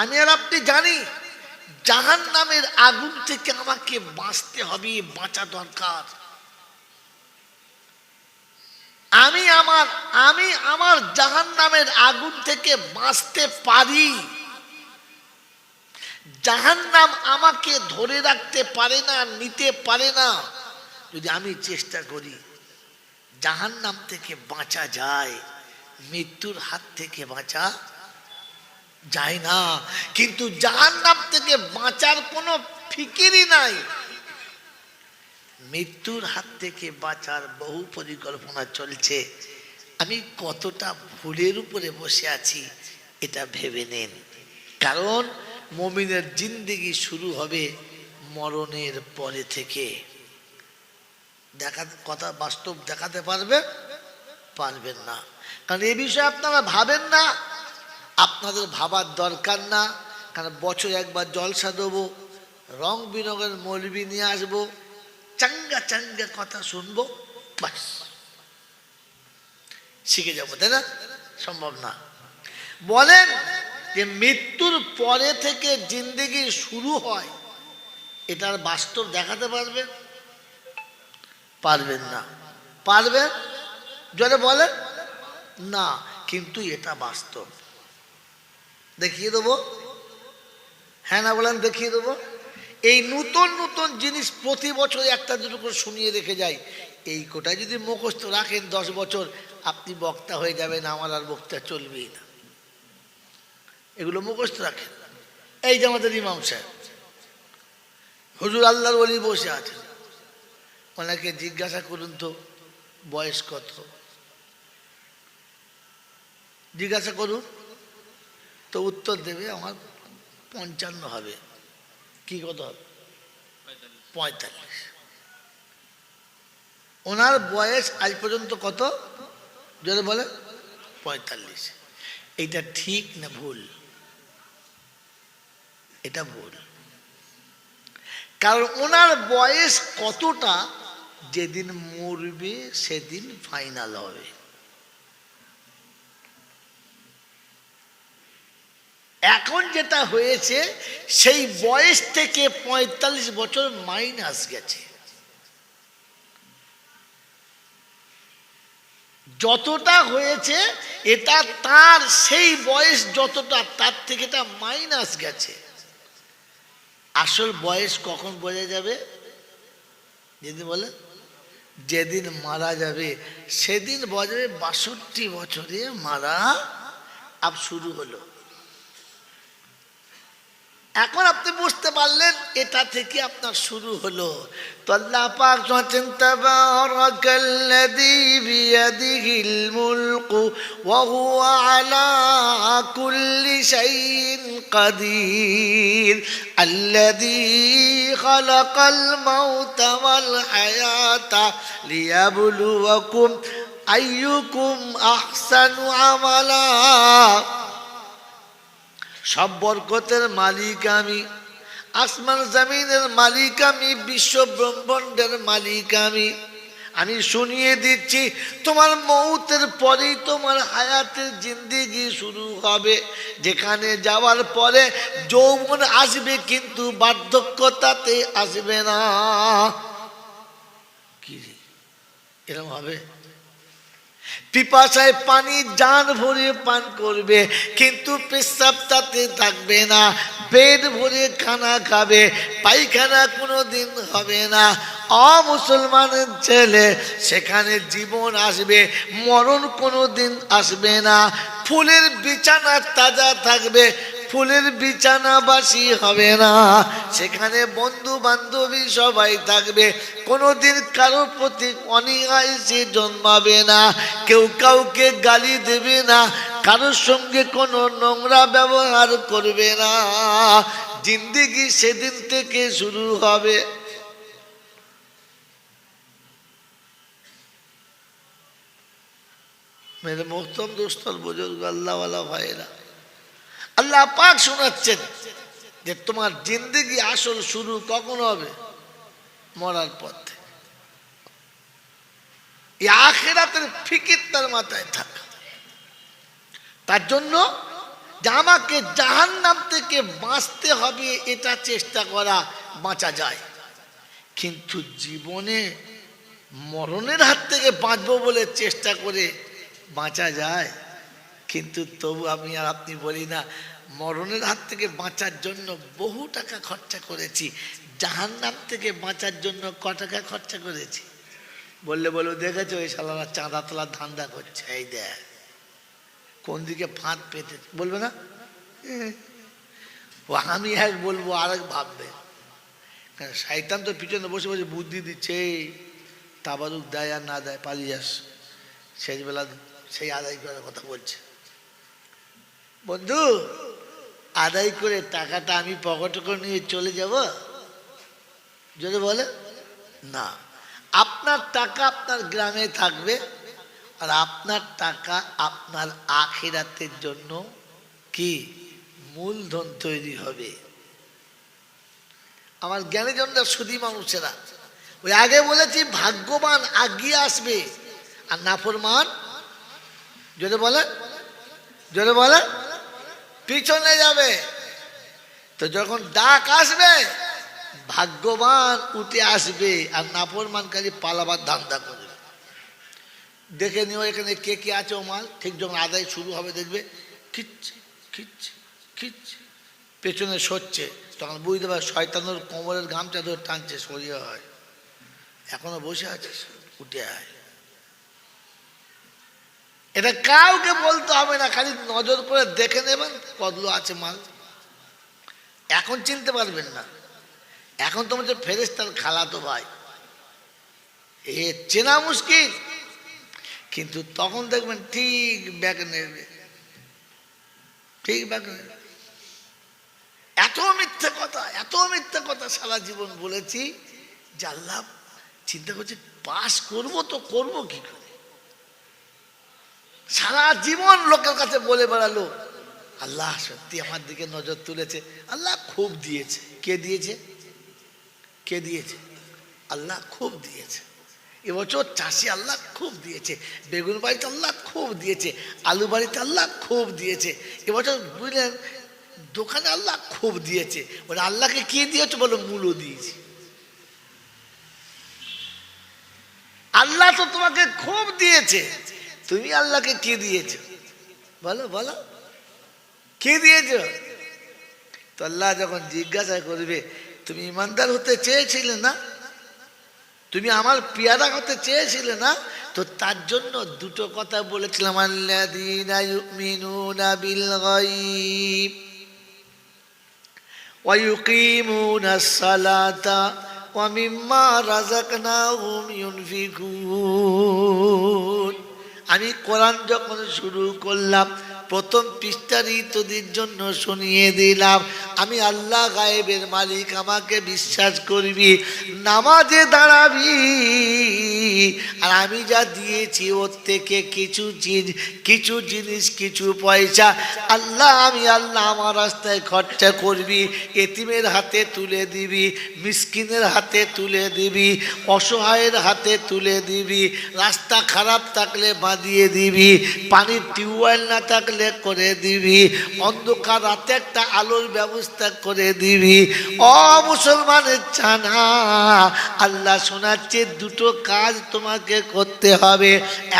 আমি আর আপনি জানি জাহান্নামের আগুন থেকে আমাকে বাঁচতে হবে, বাঁচা দরকার। আমি আমার জাহান্নামের আগুন থেকে বাঁচতে পারি, জাহান্নাম আমাকে ধরে রাখতে পারে না, নিতে পারে না। যদি আমি চেষ্টা করি জাহান্নাম থেকে বাঁচা যায়, মৃত্যুর হাত থেকে বাঁচা যায় না। কিন্তু জাহান্নাম থেকে বাঁচার কোনো ফিকিরই নাই। মৃত্যুর হাত থেকে বাঁচার বহু পরিকল্পনা চলছে। আমি কতটা ভুলের উপরে বসে আছি এটা ভেবে নেন। কারণ মুমিনের জিন্দেগি শুরু হবে মরণের পরে থেকে। কথা বাস্তব দেখাতে পারবেন না। কারণ এ বিষয়ে আপনারা ভাবেন না, আপনাদের ভাবার দরকার না। কারণ বছরে একবার জলসা দেবো, রং বিরঙের মৌলবি নিয়ে আসবো, চাঙ্গা চাঙ্গা কথা শুনবো, বাস শিখে যাবো, তাই না? সম্ভব না। বলেন যে মৃত্যুর পরে থেকে জিন্দেগি শুরু হয়, এটার বাস্তব দেখাতে পারবেন না। পারবেন? জোরে বলেন না। কিন্তু এটা বাস্তব। দেখিয়ে দেবো, হ্যাঁ না বলেন? দেখিয়ে দেবো। এই নতুন নতুন জিনিস প্রতি বছর একটা দুটো করে শুনিয়ে রেখে যাই। এই কোটায় যদি মুখস্থ রাখেন 10 বছর, আপনি বক্তা হয়ে যাবেন, আমার আর বক্তা চলবেই না। এগুলো মুখস্থ রাখেন। এই যে আমাদের ইমাম সাহেব, হুজুর আল্লাহর ওলি বসে আছেন, ওনাকে জিজ্ঞাসা করুন তো বয়স কত, জিজ্ঞাসা করুন তো উত্তর দেবে আমার 55 হবে। কি কত হবে? 45। ওনার বয়স আজ পর্যন্ত কত? যদি বলে 45। এটা ঠিক না ভুল? এটা ভুল। কারণ ওনার বয়স কতটা যেদিন মরবে সেদিন ফাইনাল হবে। এখন যেটা হয়েছে সেই বয়স থেকে 45 বছর মাইনাস গেছে। যতটা হয়েছে এটা তার সেই বয়স যতটা, তার থেকে এটা মাইনাস গেছে। আসল বয়স কখন বোঝা যাবে? যেদিন বলে যেদিন মারা যাবে সেদিন বোঝাবে 62 বছরে মারা আব শুরু হলো। এখন আপনি বুঝতে পারলেন এটা থেকে আপনার শুরু হলো। তো আল্লাহ পাক বলেন তাবারাকাল্লাযী বিয়াদিহিল মুলকু ওয়া হুয়া আলা কুল্লি শাইইন কাদির আল্লাযী খালাকাল মাউতা ওয়াল হায়াতা লিয়াবলুয়াকুম আইয়ুকুম আহসানু আমালা। সব বরকতের মালিক আমি, আসমান জমিনের মালিক আমি, বিশ্ব ব্রহ্মাণ্ডের মালিক আমি শুনিয়ে দিচ্ছি তোমার মৌতের পরেই তোমার হায়াতের জিন্দেগি শুরু হবে, যেখানে যাওয়ার পরে যৌবন আসবে কিন্তু বার্ধক্যতাতে আসবে না। কি এরকম হবে? পিপাসায় পানি জান ভরে পান করবে কিন্তু পেশাব তাতে থাকবে না। পেট ভরে খানা খাবে, পায়খানা কোনোদিন হবে না। অমুসলমানের ছেলে, সেখানে জীবন আসবে, মরণ কোনোদিন আসবে না। ফুলের বিছানা তাজা থাকবে, ফুলের বিছানাবাসী হবে না। সেখানে বন্ধু বান্ধবী সবাই থাকবে, কোনোদিন কারোর প্রতি অনীহায় সে জন্মাবে না, কেউ কাউকে গালি দেবে না, কারোর সঙ্গে কোনো নোংরা ব্যবহার করবে না। জিন্দেগি সেদিন থেকে শুরু হবে। মেরে মোহতরম দোস্তর বুজুর্গ আল্লাহওয়ালা ভাইরা, আল্লাহ পাক শোনাচ্ছেন যে তোমার জিন্দেগি আসল শুরু কখন হবে? মরার পর থেকে। এই আখিরাতের ফিকির তার মাথায় থাকা। তার জন্য যে আমাকে জাহান্নাম থেকে বাঁচতে হবে, এটা চেষ্টা করা, বাঁচা যায়। কিন্তু জীবনে মরণের হাত থেকে বাঁচবো বলে চেষ্টা করে বাঁচা যায়? কিন্তু তবু আমি আর আপনি বলি না, মরণের হাত থেকে বাঁচার জন্য বহু টাকা খরচা করেছি, জাহান্নাম থেকে বাঁচার জন্য ক টাকা খরচা করেছি? বললে বলবো, দেখেছো এই শালারা চাঁদা তোলার ধান্দা করছে, এই দেখ কোন দিকে ফাঁদ পেতে, বলবে না? ও আমি এক বলবো আর এক ভাববে। শয়তান তো পিছনে বসে বসে বুদ্ধি দিচ্ছে, তাবারুক দেয় আর না দেয়, পালিয়ে যাস, শেষবেলা সেই আদায় করার কথা বলছে। বন্ধু, আদায় করে টাকাটা আমি পকেটে করে নিয়ে চলে যাব? যদি বলে না, আপনার টাকা আপনার গ্রামে থাকবে, আর আপনার টাকা আপনার আখিরাতের জন্য কি মূলধন তৈরি হবে। আমার জ্ঞানীজনরা, সুধী মানুষেরা, ওই আগে বলেছি ভাগ্যবান আগিয়ে আসবে আর নাফরমান যদি বলে, যদি বলে পিছনে যাবে। তো যখন ডাক আসবে ভাগ্যবান উঠে আসবে আর নাফরমান খালি পালাবার ধান্দা করবে। দেখে নিও এখানে কে কে আছে, ও মাল ঠিক যখন আদায় শুরু হবে দেখবে খিচ্ছে খিচ্ছে খিচ্ছে পেছনে সরছে, তখন বুঝতে পারে শয়তানের কোমরের গামছা ধরে টানছে, সরিয়ে হয়, এখনো বসে আছে, উঠে আয়। এটা কাউকে বলতে হবে না, খালি নজর করে দেখে নেবেন কতগুলো আছে মাল। এখন চিনতে পারবেন না, এখন তো হচ্ছে ফেরেশতার খালাতো ভাই, এ চেনা মুশকিল। কিন্তু তখন দেখবেন ঠিক ব্যাগ নেবে, ঠিক ব্যাগ নেবে। এত মিথ্যে কথা, এত মিথ্যে কথা সারা জীবন বলেছি যে আল্লাহ চিন্তা করছে পাস করবো তো করবো কি করে। সারা জীবন লোকের কাছে বলে বেড়ালো আল্লাহ সত্যি আমার দিকে নজর তুলেছে, আল্লাহ খুব দিয়েছে। কে দিয়েছে? কে দিয়েছে? আল্লাহ খুব দিয়েছে। এবছর চাষি আল্লাহ খুব দিয়েছে, বেগুন বাড়িতে আল্লাহ খুব দিয়েছে, আলু বাড়িতে আল্লাহ খুব দিয়েছে। এবছর বুঝলেন দোকানে আল্লাহ খুব দিয়েছে। ওরা আল্লাহকে কি দিয়েছে? বলো মূল্য দিয়েছি। আল্লাহ তো তোমাকে খুব দিয়েছে, তুমি আল্লাহকে কি দিয়েছো? বলো বলো, কি দিয়েছো? তো আল্লাহ যখন জিজ্ঞাসা করবে, তুমি ইমানদার হতে চেয়েছিলে না, তুমি আমার পেয়ারা হতে চেয়েছিলে না, তো তার জন্য দুটো কথা বলেছিলাম, আল্লাযীনা ইউমিনুনা বিল গায়ব ওয়া ইউকিমুনাস সালাতা ওয়া মিম্মা রাযাকনাহুম ইউনফিকুন। আমি কোরআন যখন শুরু করলাম, প্রথম পৃষ্ঠারই তোদের জন্য শুনিয়ে দিলাম, আমি আল্লাহ গায়েবের মালিক, আমাকে বিশ্বাস করবি, নামাজে দাঁড়াবি, আর আমি যা দিয়েছি ওর থেকে কিছু জিনিস কিছু পয়সা আল্লাহ, আমি আল্লাহ আমার রাস্তায় খরচা করবি, এতিমের হাতে তুলে দিবি, মিসকিনের হাতে তুলে দিবি, অসহায়ের হাতে তুলে দিবি, রাস্তা খারাপ থাকলে বাঁধিয়ে দিবি, পানির টিউবওয়েল না থাকলে করে দিবি, অন্ধকার রাতে একটা আলোর ব্যবস্থা করে দিবি। ও মুসলমানের ছানা, আল্লাহ শোনাচ্ছে দুটো কাজ তোমাকে করতে হবে।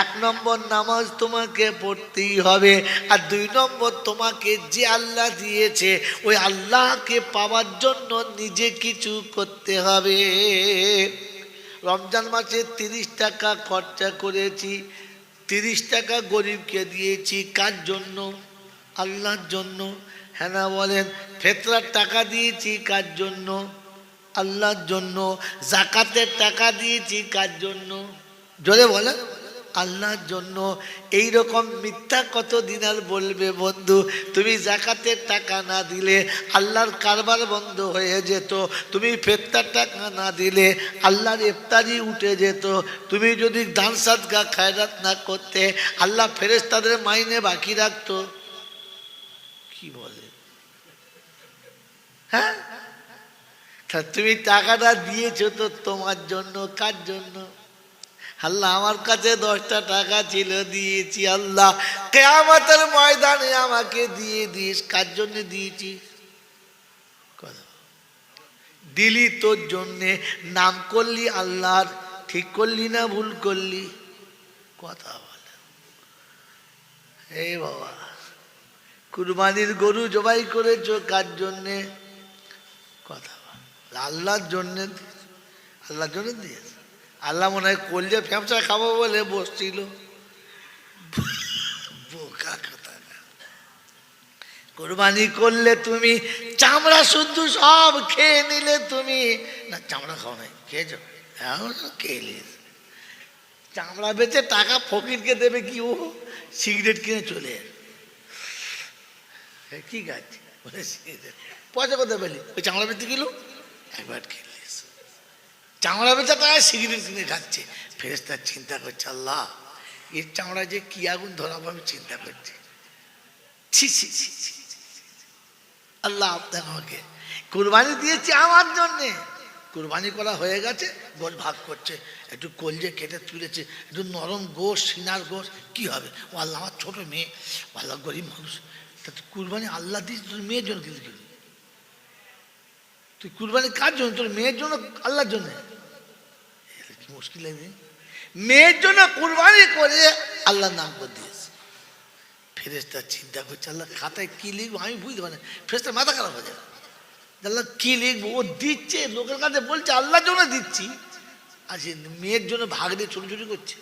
এক নম্বর নামাজ তোমাকে পড়তেই হবে, আর দুই নম্বর তোমাকে যে আল্লাহ দিয়েছে ওই আল্লাহকে পাওয়ার জন্য নিজে কিছু করতে হবে। রমজান মাসে 30 টাকা খরচা করেছি, 30 টাকা গরিবকে দিয়েছি, কার জন্য? আল্লাহর জন্য। হ্যাঁ না বলেন? ফেতরার টাকা দিয়েছি কার জন্য? আল্লাহর জন্য। জাকাতের টাকা দিয়েছি কার জন্য? জোরে বলেন, আল্লাহর জন্য। এই রকম মিথ্যা কতদিন আর বলবে বন্ধু? তুমি জাকাতের টাকা না দিলে আল্লাহর কারবার বন্ধ হয়ে যেত, তুমি ফেতরার টাকা না দিলে আল্লাহর ইফতারি উঠে যেত, তুমি যদি দান সাদকা খায়রাত না করতে আল্লাহ ফেরেশতাদের মাইনে বাকি রাখতো। কি বলে? হ্যাঁ, তুমি টাকাটা দিয়েছো তো তোমার জন্য, কার জন্য? আল্লাহ আমার কাছে 10টা টাকা ছিল, দিয়েছি। আল্লাহ কিয়ামতের ময়দানে আমাকে দিয়ে দিস। কার জন্য দিয়েছিস? দিলি তোর জন্যে, নাম করলি আল্লাহর, ঠিক করলি না ভুল করলি? কথা বলে। এই বাবা, কুরবানির গরু জবাই করেছ কার জন্যে? কথা বল। আল্লাহর জন্যে। আল্লাহর জন্য দিয়েছে। আল্লাহ মনে হয় কলজে ফ্যামসা খাবো বলে বসছিল। বোকা কথা। কুরবানি করলে তুমি চামড়া শুদ্ধ সব খেয়ে নিলে তুমি। না, চামড়া খাও নাই, খেয়েছো? খেয়ে নিয়েছে। চামড়া বেচে টাকা ফকিরকে দেবে কি? ও সিগারেট কিনে চলে কি গাছ বলে সিগারেট পয়সা করতে পেলি, ওই চামড়া বেচতে গেল, একবার খেয়ে নিয়েছে। চামড়া বেচা টাকা সিগারেট কিনে খাচ্ছে। ফেরেশতা চিন্তা করছে, আল্লাহ এর চামড়া যে কি আগুন ধরাবো আমি চিন্তা করছি। ছি ছি ছি ছি। আল্লাহ আপনার আমাকে কুরবানি দিয়েছি আমার জন্যে। কুরবানি করা হয়ে গেছে, গোশ ভাগ করছে, একটু কলজে কেটে তুলেছে, একটু নরম গোশ, সিনার গোশ, কি হবে? ও আল্লাহ আমার ছোট মেয়ে, আল্লাহ গরিব মানুষ, তা তুই কুরবানি আল্লাহ দিস, তোর মেয়ের জন্য কিন্তু কিনবি। তুই কুরবানি কার জন্য? তোর মেয়ের জন্য, আল্লাহর জন্য? কি মুশকিল লাগে। মেয়ের জন্য কুরবানি করে আল্লাহর নাম করে দিয়েছে। ফেরেশতা চিন্তা করছে, আল্লাহ খাতায় কি লিখবো আমি বুঝতে পারি না। ফেরেশতার মাথা খারাপ হয়ে যায়। আল্লাহ কি লিখবো? ও দিচ্ছে, লোকের কাছে বলছে আল্লাহর জন্য দিচ্ছি, আর সে মেয়ের জন্য ভাগ দিয়ে ছুটি করছে।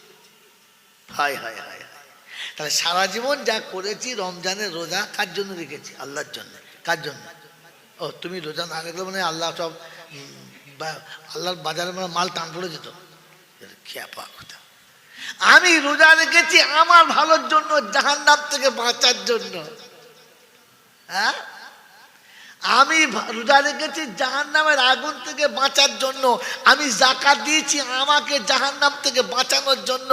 হায় হায় হায় হায়। তাহলে সারা জীবন যা করেছি, রমজানের রোজা কার জন্য রেখেছি? আল্লাহর জন্য। কার জন্য? ও তুমি রোজা না রেখলে মানে আল্লাহ সব আল্লাহর বাজারে মানে মাল টান পড়ে যেত। খেপা কথা। আমি রোজা রেখেছি আমার ভালোর জন্য, জাহান্নাম থেকে বাঁচার জন্য। হ্যাঁ, আমি রোজা রেখেছি জাহান্নামের আগুন থেকে বাঁচার জন্য। আমি যাকাত দিয়েছি আমাকে জাহান্নাম থেকে বাঁচানোর জন্য।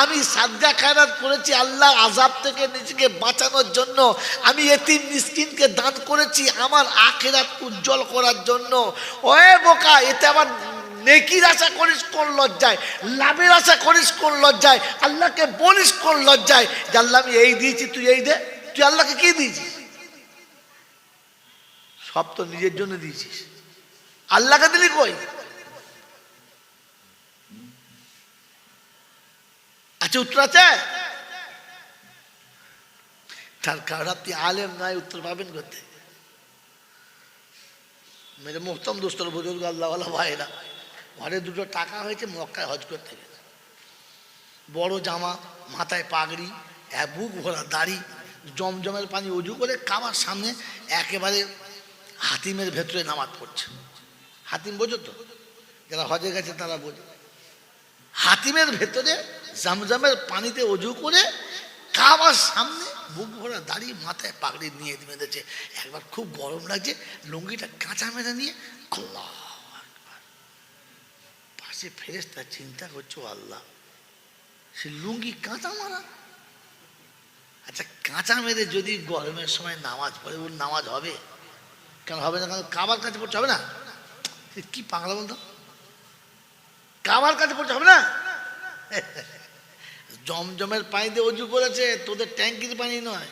আমি সাদকা খায়রাত করেছি আল্লাহর আযাব থেকে নিজেকে বাঁচানোর জন্য। আমি এতিম মিসকিনকে দান করেছি আমার আখিরাত উজ্জ্বল করার জন্য। ওয়ে বোকা, এতে আবার নেকির আশা করিস কোন লজ্জায়? লাভের আশা করিস কোন লজ্জায়? আল্লাহকে বলিস কোন লজ্জায় যে আল্লাহ আমি এই দিয়েছি, তুই এই দে? তুই আল্লাহকে কি দিয়েছিস? সব তো নিজের জন্য দিয়েছিস, আল্লাহকে দিলি কই? আচ্ছা, উত্তর আছে? তার কারণ আপনি আলেম নয়, উত্তর পাবেন করতে। মেরে মোহতম দোস্তর বুজুর্গ আল্লাহওয়ালা ভাইরা, ঘরে 2টো টাকা হয়েছে, মক্কায় হজ করতে গেছে। বড় জামা, মাথায় পাগড়ি, বুক ভরা দাড়ি, জমজমের পানি উজু করে কাবার সামনে একেবারে হাতিমের ভেতরে নামাজ পড়ছে। হাতিম বোঝো তো, যারা হজে গেছে তারা বোঝে। হাতিমের ভেতরে জমজমের পানিতে উজু করে কাবার সামনে বুক ভরা দাড়ি, মাথায় পাগড়ি নিয়ে বেঁধেছে। একবার খুব গরম লাগছে, লুঙ্গিটা কাঁচা মেরে নিয়ে আল্লাহ আকবার। পাশে ফেরেশতা চিন্তা করছো, আল্লাহ সে লুঙ্গি কাঁচা মারা। আচ্ছা, কাঁচা মেরে যদি গরমের সময় নামাজ পড়ে, ওর নামাজ হবে? কেন হবে না? কারণ কাবার কাছে পড়তে হবে না? কি পাগলা বলতো, কাবার কাছে পড়তে হবে না? জমজমের পানি দিয়ে উজু করেছে, তোদের ট্যাঙ্কির পানি নয়,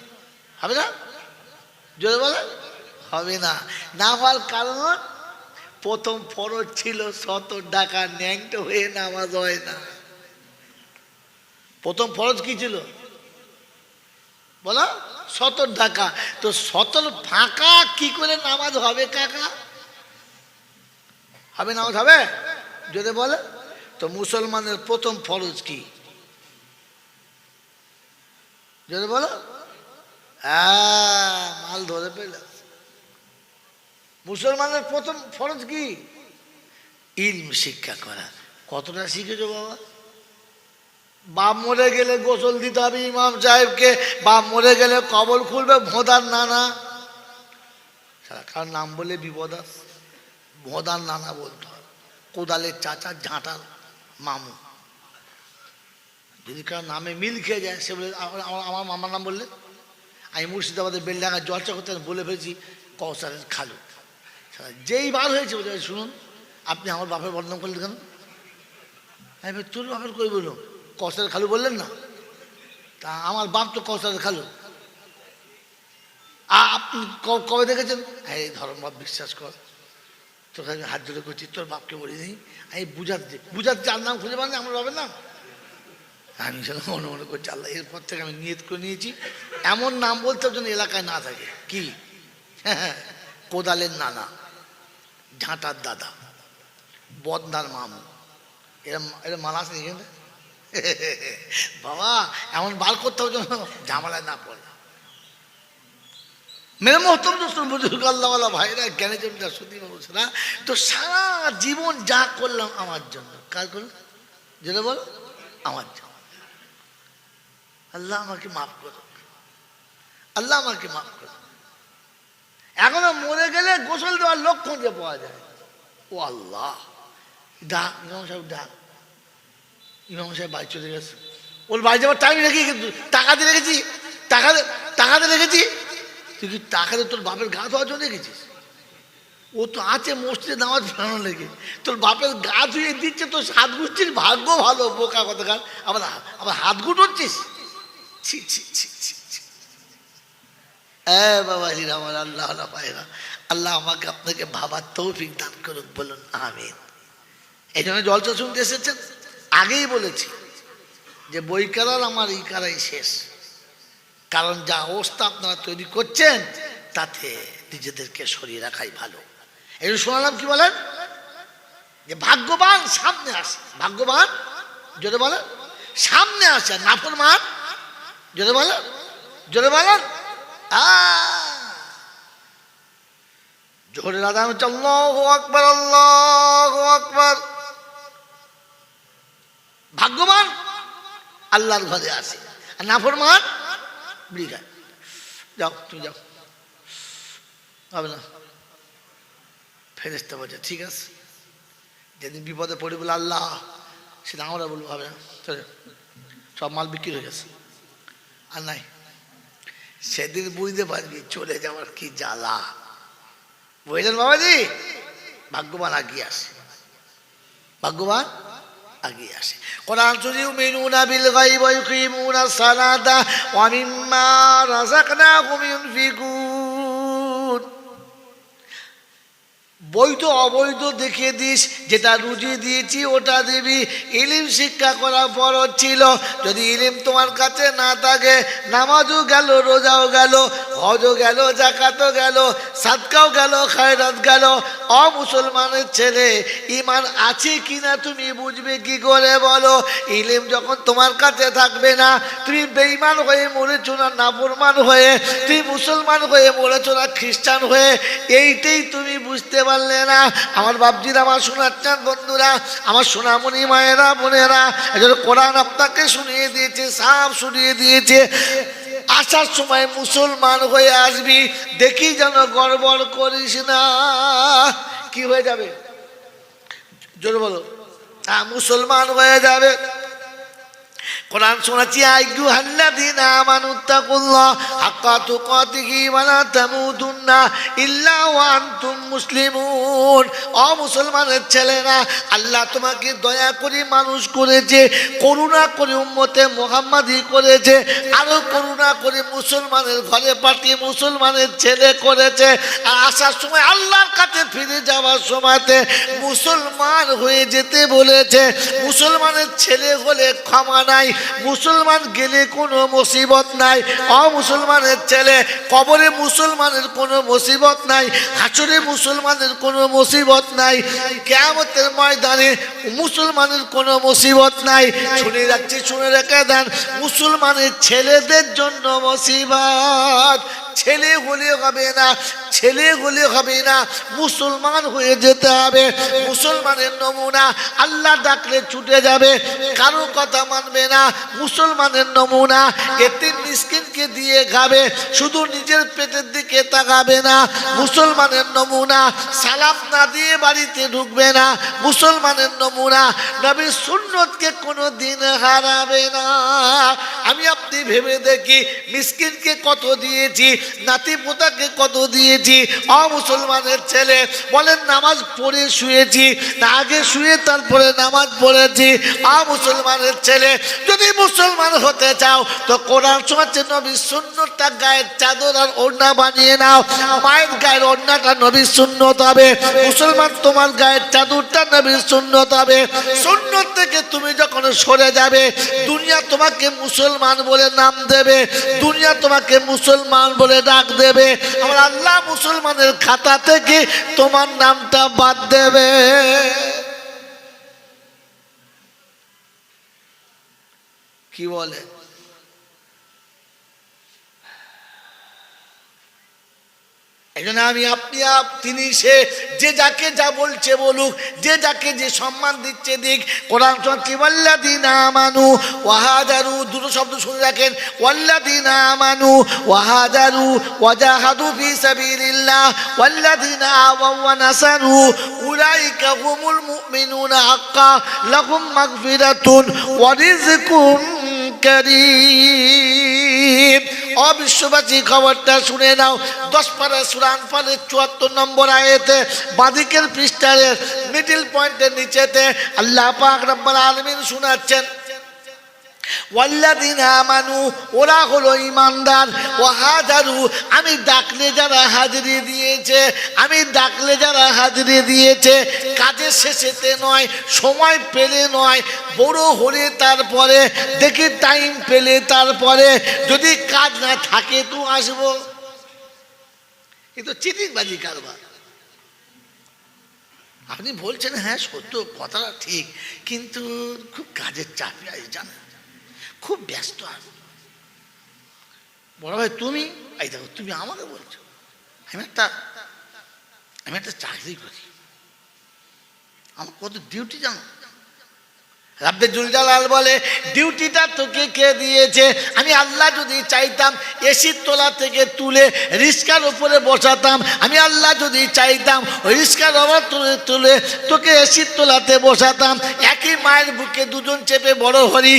হবে না? জোরে বলে হবে না। না হওয়ার কারণ, প্রথম ফরজ ছিল 70 টাকা, ন্যাংটো হয়ে নামাজ হয় না। প্রথম ফরজ কি ছিল বলো? 70 টাকা। তো 70 ফাঁকা কি করে নামাজ হবে কাকা? হবে নামাজ হবে? যদি বলে তো মুসলমানের প্রথম ফরজ কি? যদি বলো, মাল ধরে পেল। মুসলমানের প্রথম ফরজ কি? ইলম শিক্ষা করা। কতটা শিখেছো বাবা? বাপ মরে গেলে গোসল দিতে হবে ইমাম সাহেবকে, বাপ মরে গেলে কবর খুলবে ভোঁদার নানা। কার নাম বলে বিপদ আছে? ভোঁদার নানা বলতে হবে, কোদালের চাচা, ঝাঁটার মামু। যদি কারো নামে মিল খেয়ে যায়, সে বলে আমার মামার নাম বললে। আমি মুর্শিদাবাদের বেলডাঙ্গা জলসা করতে বলে ফেলছি কৌসারের খালু। যেই বার হয়েছে বলে, শুনুন আপনি আমার বাপের বদনাম করলেন কেন? আমি তোর বাপের কই বলুন? কৌশলের খালু বললেন না? তা আমার বাপ তো কৌশলের খালু। আপনি কবে দেখেছেন? এই ধর্ম বাপ, বিশ্বাস কর, তোকে আমি হাত ধরে করছি, তোর বাপকে বলিনি। আমি বুঝাচ্ছি আর নাম খুঁজে পান আমার বাপের নাম। আমি সেটা মনে মনে করছি, আল্লাহ এরপর থেকে আমি নিয়ত করে নিয়েছি এমন নাম বলতে যেন এলাকায় না থাকে। কি? কোদালের নানা, ঝাঁটার দাদা, বদনার মামু, এরা মালা আছে এখানে। বাবা এমন বার করতে হবে যেন ঝামেলায় না পড়ে। মেরে মহতম দোস্ত বুজুর্গ আল্লাহওয়ালা ভাইরা, জ্ঞানী জমিদার সুদী মানুষরা, তো সারা জীবন যা করলাম আমার জন্য। কার করলাম? যেটা বল, আমার জন্য। আল্লাহ আমাকে মাফ করো, আল্লাহ আমাকে মাফ করো। এখনো মরে গেলে গোসল দেওয়ার লোক খুঁজে পাওয়া যায়। ও আল্লাহ, ডাক ইমাম সাহেব, ডাক। ইমাম সাহেব বাড়ি চলে গেছে। ওর বাড়ি যাওয়ার টাইম রেখে কিন্তু টাকা দিয়ে রেখেছি, টাকা দিয়ে রেখেছি। তুই কি টাকা দিয়ে তোর বাপের গা ধোয়ার জন্য রেখেছিস? ও তো আছে মসজিদে নামাজ পড়ানো লেগে, তোর বাপের গা ধুয়ে দিচ্ছে। তোর হাত গুছছিস, ভাগ্য ভালো, বোকা কথাকার। আবার হাত গুটোচ্ছিস। ছি ছি ছি ছি ছি। বাবাজিরা আমার, আল্লাহ ভাইরা, আল্লাহ আমাকে আপনাকে ভাবার তৌফিক দান করুন, বলুন আমিন। এই জন্য জলসা শুনতে এসেছেন। আগেই বলেছি যে বই কারার আমার এই কারাই শেষ। কারণ যা অবস্থা আপনারা তৈরি করছেন তাতে নিজেদেরকে সরিয়ে রাখাই ভালো। এই শোনালাম কি বলেন, যে ভাগ্যবান সামনে আসে, ভাগ্যবান জোরে বলেন সামনে আসে, নাফরমান জোরে বলেন, জোরে বলেন জোরে রাধা হচ্ছে আল্লাহু আকবার, আল্লাহু আকবার। ভাগ্যবান আল্লাহর ঘরে আসে, আর নাফরমান বিড়ি। যাও তুমি যাও, হবে না। ফেরেশতা বলছে ঠিক আছে। যেদিন বিপদে পড়ে বলে আল্লাহ, সেটা আমরা বলবো হবে না, চলে সব মাল বিক্রি হয়ে গেছে আর নাই। সেদিন বুঝতে পারবি চলে যাওয়ার কি জ্বালা। বুঝলেন বাবাজি? ভাগ্যবান আগিয়ে আসে, ভাগ্যবান আগিয়ে আসে। কোরআন ইউমিনুনা বিল গায়বি ওয়া ইউকিমুনাস সালাতা ওয়া মিম্মা রাযাকনাহুম ইউনফিকুন। বৈধ অবৈধ দেখিয়ে দিস, যেটা রুজি দিয়েছি ওটা দিবি। ইলিম শিক্ষা করা ফরজ ছিল। যদি ইলিম তোমার কাছে না থাকে, নামাজও গেল, রোজাও গেল, হজও গেল, যাকাতও গেল, সাদকাও গেল, খায়রাত গেল। অমুসলমানের ছেলে ঈমান আছে কিনা তুমি বুঝবে কি করে বলো? ইলিম যখন তোমার কাছে থাকবে না, তুমি বেঈমান হয়ে মরেছো না নাফরমান হয়ে, তুমি মুসলমান হয়ে মরেছো না খ্রিস্টান হয়ে, এইটাই তুমি বুঝতে পারলে না। আমার বাপজিরা, আমার শোনাচ্ছেন বন্ধুরা, আমার সোনামণি মায়েরা, বোনেরা, এজন্য কোরআন আপনাকে শুনিয়ে দিয়েছে, সাফ শুনিয়ে দিয়েছে। আসার সময় মুসলমান হয়ে আসবি, দেখি যেন গড়বড় করিস না। কি হয়ে যাবে জোরে বলো? মুসলমান হয়ে যাবে। কোরআন শোনাচ্ছি, আইয়ুহাল্লাযীনা আমানুত্তাকুল্লাহ হাক্কা তুকাতিহি ওয়া লা তামুতুন্না ইল্লা ওয়া আনতুম মুসলিমুন। ও মুসলমানের ছেলেরা, আল্লাহ তোমাকে দয়া করে মানুষ করেছে, করুণা করে উম্মতে মুহাম্মাদি করেছে, আরো করুণা করে মুসলমানের ঘরে পাঠিয়ে মুসলমানের ছেলে করেছে। আর আসার সময় আল্লাহর কাছে ফিরে যাওয়ার সময়তে মুসলমান হয়ে যেতে বলেছে। মুসলমানের ছেলে হলে ক্ষমা নাই, মুসলমান গেলে কোনো মুসিবত নাই। অমুসলমানের ছেলে কবরে মুসলমানের কোনো মুসিবত নাই, হাসরে মুসলমানের কোনো মুসিবত নাই, কিয়ামতের ময়দানে মুসলমানের কোনো মুসিবত নাই। শুনে রাখছি, শুনে রেখে দেন, মুসলমানের ছেলেদের জন্য মুসিবত। ছেলে হলে হবে না, ছেলে হলে হবে না, মুসলমান হয়ে যেতে হবে। মুসলমানের নমুনা, আল্লাহ ডাকলে ছুটে যাবে, কারো কথা মানবে না। মুসলমানের নমুনা, এতিম মিসকিনকে মানুষকে দিয়ে খাবে, শুধু নিজের পেটের দিকে তাকাবে না। মুসলমানের নমুনা, সালাম না দিয়ে বাড়িতে ঢুকবে না। মুসলমানের নমুনা, নবীর সুন্নতকে কোনো দিন হারাবে না। আমি আপনি ভেবে দেখি, মিসকিনকে কত দিয়েছি, নাতি পোতাকে কত দিয়েছি। মুসলমানের ছেলে বলেন নামাজ পড়ে শুয়েছি, না আগে শুয়ে তারপরে নামাজ পড়েছি। মুসলমানের ছেলে, যদি মুসলমান হতে চাও তো কোরআন শোনাচ্ছে নবীর সুন্নতটা গায়ের চাদর আর ওড়না বানিয়ে নাও। মায়ের গায়ের ওড়নাটা নবীর সুন্নত হবে। মুসলমান, তোমার গায়ের চাদরটা নবীর সুন্নত হবে। সুন্নত থেকে তুমি যখন সরে যাবে, দুনিয়া তোমাকে মুসলমান বলে নাম দেবে, দুনিয়া তোমাকে মুসলমান বলে ডাক দেবে। আমার আল্লাহ মুসলমানের খাতা থেকে তোমার নামটা বাদ দেবে। কি বলে? এজন্য আমি আপনি তিনি সে, যে যাকে যা বলছে বলুক, যে যাকে যে সম্মান দিচ্ছে দিক। কোরআন কি ওয়াল্লাযিনা আমানু ওয়া হাজারু, দুটো শব্দ শুনে রাখেন, ওয়াল্লাযিনা আমানু ওয়া হাজারু ওয়া জাহাদু ফি সাবিলিল্লাহ ওয়াল্লাযিনা আওয়াউ ওয়া নাসারু উলাইকা হুমুল মুমিনুনা হাক্কা লাহুম মাগফিরাতুন ওয়া রিজকুন কারীম। অবিশ্ববাসী খবরটা শুনে নাও। 10 পারা সূরা আনফালের 74 নম্বর আয়াতে বাদিকের পৃষ্ঠার মিডল পয়েন্টের নিচেতে আল্লাহ পাক রব্বুল আলামিন শোনাচ্ছেন, ওয়াল্লাযিনা আমানু, ওরা হলো ঈমানদার, ওয়া হাজারু, আমি ডাকলে যারা হাজিরি দিয়েছে, আমি ডাকলে যারা হাজিরি দিয়েছে, কাজের শেষেতে নয়, সময় পেলে নয়, বড় হলে তারপরে দেখি টাইম পেলে তারপরে, যদি কাজ না থাকে তো আসবো। এ তো চিটিংবাজি কারবার। আপনি বলছেন হ্যাঁ সত্য, কথাটা ঠিক, কিন্তু খুব কাজের চাপে আছে, জানেন, খুব ব্যস্ত। আমি বড় ভাই তুমি, এই দেখো তুমি আমাকে বলছো, আমি একটা চাকরি করি, আমার কত ডিউটি জানো। রাব্বে জুল জালাল বলে, ডিউটিটা তোকে কে দিয়েছে? আমি আল্লাহ যদি চাইতাম এসির তলা থেকে তুলে রিস্কার উপরে বসাতাম, আমি আল্লাহ যদি চাইতাম ওই রিস্কার ওপর তুলে তোকে এসির তলাতে বসাতাম। একই মায়ের বুকে দুজন চেপে বড় হলি,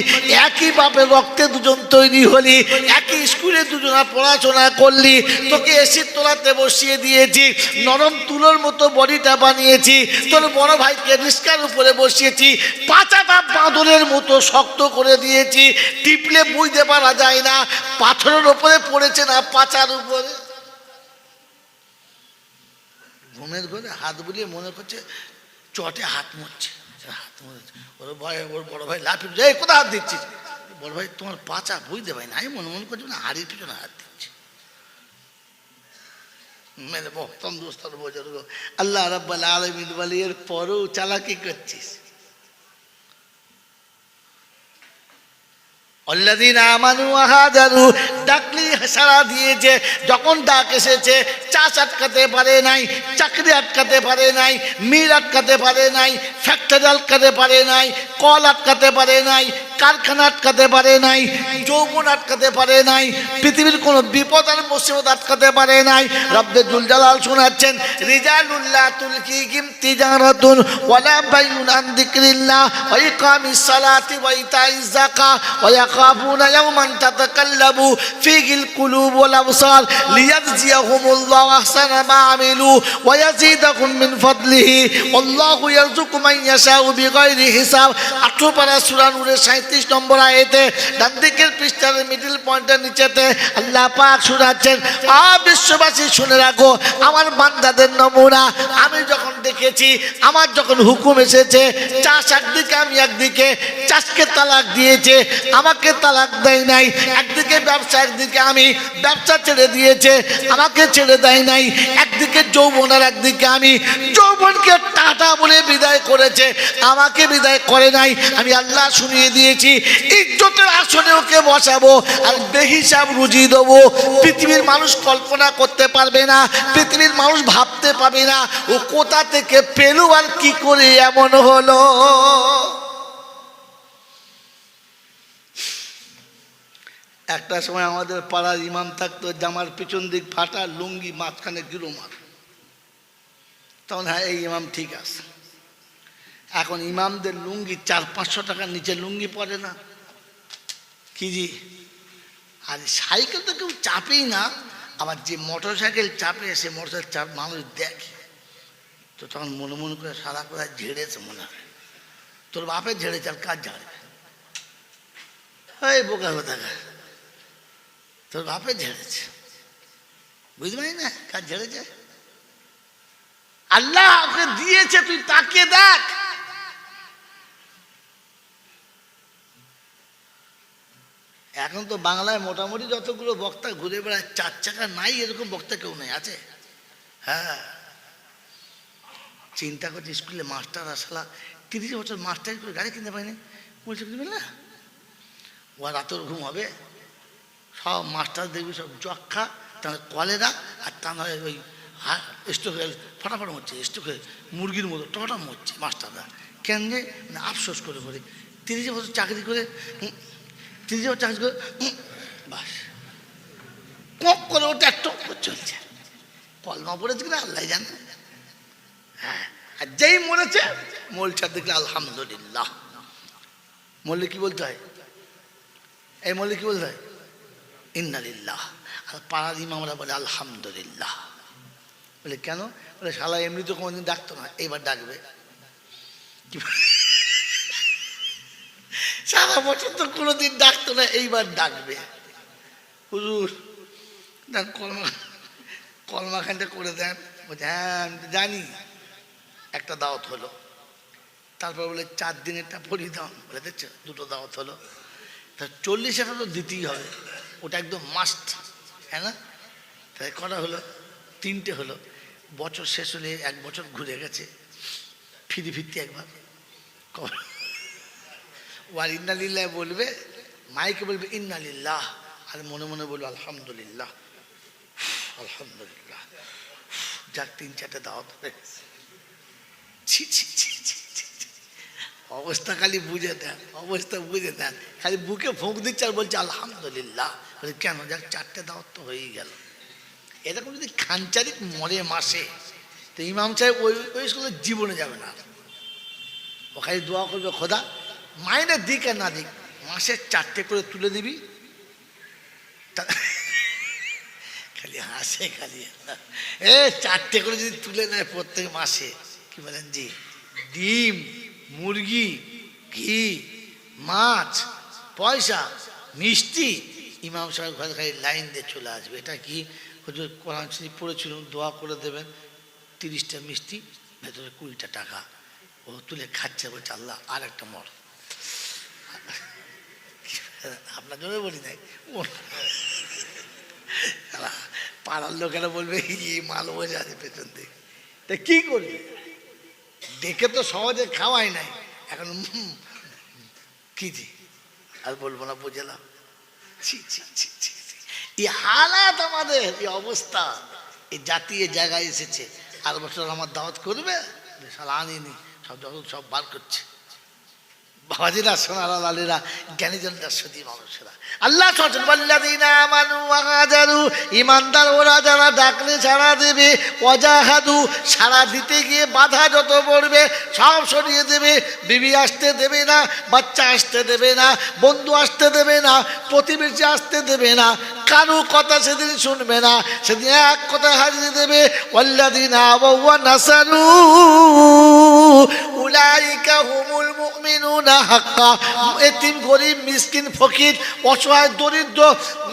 একই বাপের রক্তে দুজন তৈরি হলি, একই স্কুলে দুজনা পড়াশোনা করলি, তোকে এসির তলাতে বসিয়ে দিয়েছি, নরম তুলোর মতো বডিটা বানিয়েছি। তোর বড় ভাইকে রিস্কার উপরে বসিয়েছি, পাচাটা বাঁদরের মতো শক্ত করে দিয়েছি, টিপলে বুঝতে পারা যায় না পাথরের উপরে পড়েছে না পাচার উপরে। ঘুমের ঘরে হাত বুলিয়ে মনে করছে চটে হাত মুছছে, হাত মুছছে। ওর ভাই, ওর বড় ভাই লাফিয়ে যায়, কোথায় হাত দিচ্ছিস? বড় ভাই তোমার পাচা বুঝতে পারি না, আমি মনে করছি না হাড়ির পিছনে হাত দিচ্ছে। মেরে মহতম দোস্তার বুজুর্গ, আল্লাহ রাব্বুল আলামিন বলে এর পরেও চালাকি করছিস। আল্লাযীনা আমানু ওয়া হাজারু, ডাকলি সাড়া দিয়েছে, যখন ডাক এসেছে চাষ আটকাতে পারে নাই, চাকরি আটকাতে পারে নাই, মিল আটকাতে পারে নাই, ফ্যাক্টরি আটকাতে পারে নাই, কল আটকাতে পারে নাই, কারখানা আটকাতে পারে নাই, যৌবন আটকাতে পারে নাই, পৃথিবীর কোনো বিপদ আর মুসিবত আটকাতে পারে নাই। রব্বে জুল জালাল শোনাচ্ছেন, রিজালুল্লাহ তুলকিহিম তিজারাতুন ওয়ালা বাইউন আন যিকরিল্লাহ ওয়া ইকামিস সালাতি ওয়া ইতাইজ যাকাত ওয়া ইয়াখাফুনা ইয়াওমান তাতাকাল্লাবু ফীহিল কুলুব ওয়াল আবসার লিয়াজজিয়াহুমুল্লাহু আহসানা মা আমিলু ওয়া ইয়াজিদাহুম মিন ফাদলিহি আল্লাহু ইয়ারযুকু মান ইয়াশাউ বিগাইরি হিসাব। 18 পারা সূরা নূরের 37 নম্বর আয়াতে ডান দিকের পৃষ্ঠার মিডল পয়েন্টের নিচেতে আল্লাহ পাক শোনাচ্ছেন, বিশ্ববাসী শুনে রাখো, আমার বান্দাদের নমুনা আমি যখন দেখেছি, আমার যখন হুকুম এসেছে, চাষ একদিকে আমি একদিকে, চাষকে তালাক দিয়েছে, আমাকে তালাক দেয় নাই, একদিকে ব্যবসা একদিকে আমি, ব্যবসা ছেড়ে দিয়েছে, আমাকে ছেড়ে দেয় নাই, একদিকে যৌবন আর একদিকে আমি, যৌবনকে টাটা বলে বিদায় করেছে, আমাকে বিদায় করে নাই। আমি আল্লাহ শুনিয়ে দিয়েছি, ইজ্জতের আসনে ওকে বসাবো আর বেহিসাব রুজি দেবো। পৃথিবীর মানুষ কল্পনা করতে পারবে না, পৃথিবীর মানুষ ভাবতে পারবে না ও কোথা থেকে পেলু আর কি করে এমন হলো। একটা সময় আমাদের পাড়ার ইমাম থাকতো, জামার পিছন দিক ফাটা, লুঙ্গি মাঝখানে গিরোমার। তখন হ্যাঁ এই ইমাম ঠিক আছে। এখন ইমামদের লুঙ্গি 400-500 টাকার নিচে লুঙ্গি পরে না কি জি। আর সাইকেল তো কেউ চাপেই না, আবার যে মোটর সাইকেল চাপে সে মোটর সাইকেল চাপ মানুষ দেখে তো তখন মনে মনে করে সারা কোথায় ঝেড়েছে মনে হয়। তোর বাপের ঝেড়েছে আর কাজ ঝাড়বে? এই বোকা কথা, তোর বাপের ঝেড়েছে, বুঝতে পারি না কাজ ঝেড়েছে। আল্লাহ ওকে দিয়েছে, তুই তাকিয়ে দেখ। এখন তো বাংলায় মোটামুটি যতগুলো বক্তা ঘুরে বেড়ায়, 4 চাকা নাই এরকম বক্তা কেউ নেই, আছে? হ্যাঁ, চিন্তা করছি স্কুলে মাস্টার আসলা 30 বছর মাস্টার করে গাড়ি কিনতে পারিনি, বলছে না ও রাতের ঘুম হবে। সব মাস্টার দেখবি সব যক্ষা, তার কলেরা, আর তা নয় ওই স্টোক ফটাফট মরছে, স্টোকে মুরগির মতো টটাম মরছে মাস্টাররা। কেন যে আফসোস করে করে 30 বছর চাকরি করে, 30 বছর চাকরি করে বাস কক করে ওটা একটা চলছে। কলমা পড়েছে কিনা আল্লাহ জানে। হ্যাঁ, আর যেই মরেছে মলটা দেখলে আলহামদুলিল্লাহ। মরলে কি বলতে হয়? এই মরলে কি বলতে হয়? ইন্নালিল্লাহ। আর পাড়ার ইমামরা বলে আলহামদুলিল্লাহ। বলে কেন? বলে শালা এমনি তো কোনোদিন ডাকতো না, এইবার ডাকবে। সারা বছর তো কোনোদিন ডাকতো না, এইবার ডাকবে। হুজুর দেন কলমাখানটা করে দেন। বলছে হ্যাঁ আমি তো জানি। একটা দাওয়াত হলো, তারপর বলে 4 দিনেরটা পড়িয়ে দাও। বলে দেখছো 2টো দাওয়াত হলো, তা 40 তো দিতেই হবে, ওটা একদম মাস্ট, হ্যাঁ না? তাই কটা হলো? 3টে হলো। বছর শেষ হলে 1 বছর ঘুরে গেছে, ফিরতি একবার ওয়ার ইন্নালিল্লাহ বলবে, মাইকে বলবে ইন্নালিল্লাহ, আর মনে মনে বলবে আলহামদুলিল্লাহ আলহামদুলিল্লাহ। যাক 3-4টে দাওয়াত হয়ে গেছে। ছি ছি ছি ছি ছি, অবস্থা খালি বুঝে দেন, অবস্থা বুঝে দেন, খালি বুকে ফুঁক দিচ্ছে আর বলছে আলহামদুলিল্লাহ। বলে কেন? যাক 4টে দাওয়াত তো হয়েই গেল। এরকম যদি খানচারিক মরে মাসে, তো ইমাম সাহেব ওই স্কুলে জীবনে যাবে না। ও খালি দোয়া করবে, খোদা মাইনে দিক আর না দিক, মাসে 4টে করে তুলে দিবি। খালি হাসে, খালি 4টে করে যদি তুলে নেয় প্রত্যেক মাসে, কি বলেন জি, ডিম, মুরগি, ঘি, মাছ, পয়সা, মিষ্টি, ইমাম সাহেব ঘরে খালি লাইন দিয়ে চলে আসবে। এটা কি হুজুর কোরআন শরীফ পড়েছিল, দোয়া করে দেবেন। 30টা মিষ্টি, ভেতরে 20টা টাকা, ও তুলে খাচ্ছে, বলছে আল্লাহ আর একটা মর। আপনার জন্য বলি নাই, পাড়ার লোকেরা বলবে মাল বসে আছে পেছন দিকে, তা কি করবে? দেখে তো সহজে খাওয়াই নাই, এখন কি জি আর বলবো না, বুঝলাম। এই হালাত আমাদের, এই অবস্থা, এই জাতীয় জায়গায় এসেছে। আর বছর আমার দাওয়াত করবে, আনিনি, সব বার করছে। বাবাজিরা, সোনারা, লালেরা, জ্ঞানীজনরা, সতী মানুষেরা, আল্লাহ ইমানদার ওরা যারা ডাকলে সাড়া দেবে, ওয়াজাহাদু সাড়া দিতে গিয়ে বাধা যত পড়বে সব সরিয়ে দেবে। বিবি আসতে দেবে না, বাচ্চা আসতে দেবে না, বন্ধু আসতে দেবে না, প্রতিবেশী আসতে দেবে না, কারো কথা সেদিন শুনবে না। সেদিন এক কথা হারিয়ে দেবে, ওয়াল্লাযীনা ওয়া নাসারু উলাইকা হুমুল মুমিনুনা হাক্কা। এতিম, গরিব, মিসকিন, ফকির, অসহায়, দরিদ্র,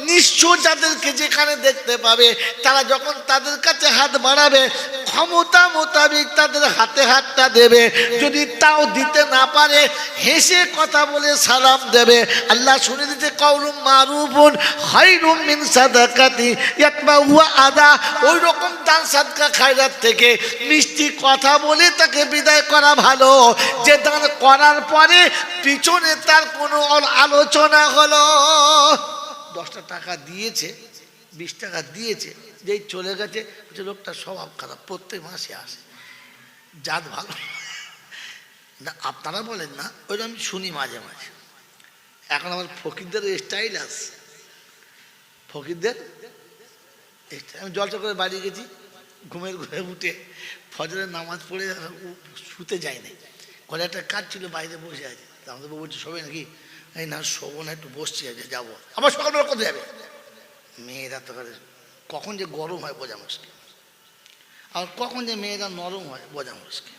নিঃস্ব যাদেরকে যেখানে দেখতে পাবে, তারা যখন তাদের কাছে হাত বাড়াবে, ক্ষমতা মোতাবেক তাদের হাতে হাতটা দেবে। যদি তাও দিতে না পারে, হেসে কথা বলে সালাম দেবে। আল্লাহ শুনে দিতে, কাউলুম মারুফুন খায়রুম মিন সাদাকাতি ইয়াতবাহু আদা। ওই রকম দান সাদকা খায়রাত থেকে মিষ্টি কথা বলে তাকে বিদায় করা ভালো, যে দান করার পরে পিছনে তার কোনো আলোচনা হলো। 10টা টাকা দিয়েছে, 20 টাকা দিয়েছে, যেই চলে গেছে, লোকটার স্বভাব খারাপ, প্রত্যেক মাসে আসে, জাত ভালো না। আপনারা বলেন না, ওই আমি শুনি মাঝে মাঝে। এখন আমার ফকিরদের স্টাইল আছে, ফকিরদের আমি জলসা করে বাড়ি গেছি, ঘুমের ঘরে উঠে ফজরের নামাজ পড়ে শুতে যাই নাই, ঘরে একটা কাজ ছিল, বাইরে বসে আছে। আমাদের বউ বলছে শোবে নাকি? এই না শোবো না, একটু বসছি, আছে যাবো। আবার সকালবেলা কোথায় যাবে? মেয়েরা তো কখন যে গরম হয় বোঝা মুশকিল, আর কখন যে মেয়েরা নরম হয় বোঝা মুশকিল,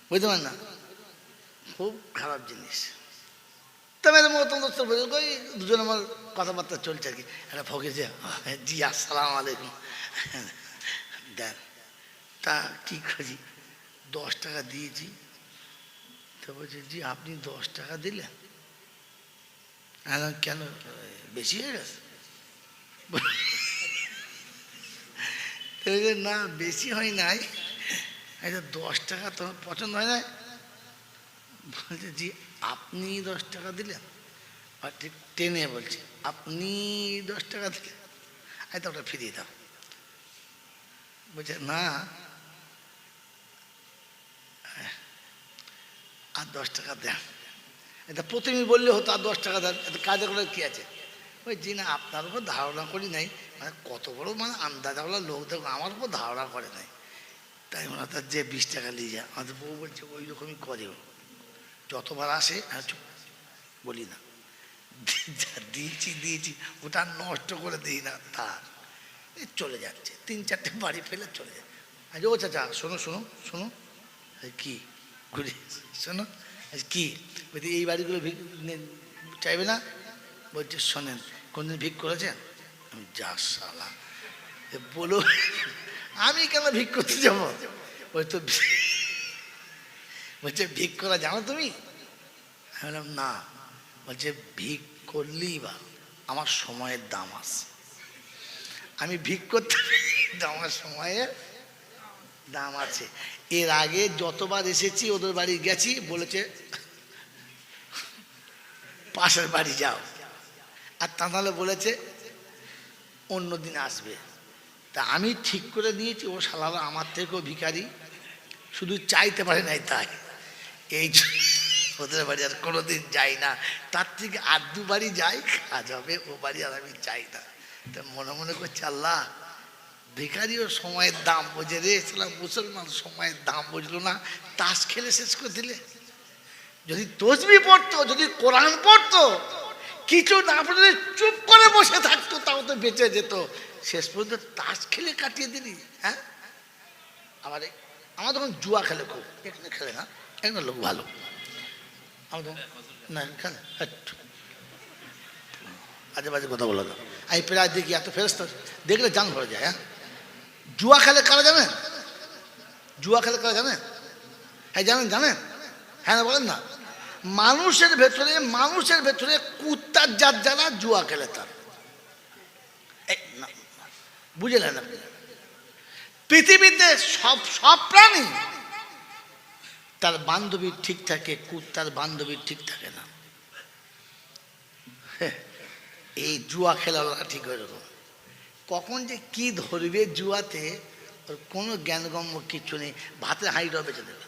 বুঝতে পারেন না? খুব খারাপ জিনিস। তবে মতন ওই দুজন আমার কথাবার্তা চলছে আর কি। একটা ফকির যে জি আসসালাম আলাইকুম দেন, তা কি করি? 10 টাকা দিয়েছি। তো বলছে জি আপনি 10 টাকা দিলেন? কেন বেশি হয়ে গেছে? না বেশি হয় নাই, 10 টাকা তোমার পছন্দ হয় না? বলছে জি আপনি 10 টাকা দিলেন। আর ঠিক টেনে বলছে আপনি 10 টাকা দিলেন, তো ওটা ফিরিয়ে দাও। বলছে না আর 10 টাকা দেন। এটা প্রথমেই বললে হতো আর 10 টাকা দেন, এটা কাজে করে কি আছে? ওই জি না আপনার উপর ধারণা করি নাই, মানে কত বড় মানে আন্দাজওয়ালা লোক দেখো, আমার উপর ধারণা করে নাই, তাই মনে হয় তার যে 20 টাকা নিয়ে যায়। আমাদের বউ বলছে ওই রকমই করেও, যতবার আসে চুপ বলি না, দিয়েছি ওটা নষ্ট করে দিই না, তার চলে যাচ্ছে, 3-4টে বাড়ি ফেলে চলে যায়। আচ্ছা ও চাচা শোনো শোনো শোনো, কি ঘুরে শোনো কি বলছি, এই বাড়িগুলো চাইবে না? বলছে শোনেন কোনদিন ভিক করেছেন? আমি যা শালা বলো, আমি কেন ভিক করতে যাবো? ওই তো বলছে ভিক করা জানো তুমি? আমি বললাম না। বলছে ভিক করলেই বা আমার সময়ের দাম আছে, আমি ভিক করতে আমার সময়ের দাম আছে। এর আগে যতবার এসেছি ওদের বাড়ি গেছি, বলেছে পাশের বাড়ি যাও, আর তা নাহলে বলেছে অন্য দিন আসবে। তা আমি ঠিক করে দিয়েছি ও শালারা আমার থেকেও ভিখারি, শুধু চাইতে পারে নাই তাই। এই ওদের বাড়ি আর কোনোদিন যাই না, তার থেকে আর 2 বাড়ি যাই, কাজ হবে, ও বাড়ি আর আমি চাই না। তা মনে মনে করছে আল্লাহ ভিখারিও সময়ের দাম বোঝে রে, মুসলমান সময়ের দাম বুঝলো না, তাস খেলে শেষ করে দিলে। যদি তসবি পড়তো, যদি কোরআন পড়তো, কিছু না পড়লে চুপ করে বসে থাকতো, তাও তো বেঁচে যেত। শেষ পর্যন্ত তাস খেলে কাটিয়ে দিলি। হ্যাঁ আবার আমার তখন জুয়া খেলে খুব, এখানে খেলে না, একটা লোক ভালো, আমার তখন না খেলে, আজে বাজে কথা বলো না। আমি প্রায় দেখি এত ফেরস্তা দেখলে জান ভরে যায়। হ্যাঁ জুয়া খেলে কারা জানেন? জুয়া খেলে কারা জানেন? হ্যাঁ জানেন জানেন, হ্যাঁ বলেন না। মানুষের ভেতরে কুত্তার জাত যারা জুয়া খেলে তার, বুঝলেন আপনি? পৃথিবীতে সব প্রাণী তার বান্ধবী ঠিক থাকে, কুত্তার বান্ধবী ঠিক থাকে না। এই জুয়া খেলাওয়ালা ঠিক হয়ে গেল, কখন যে কি ধরবে জুয়াতে ওর কোনো জ্ঞানগম্য কিচ্ছু নেই। ভাতের হাঁড়িটাও বেঁচে দেবে,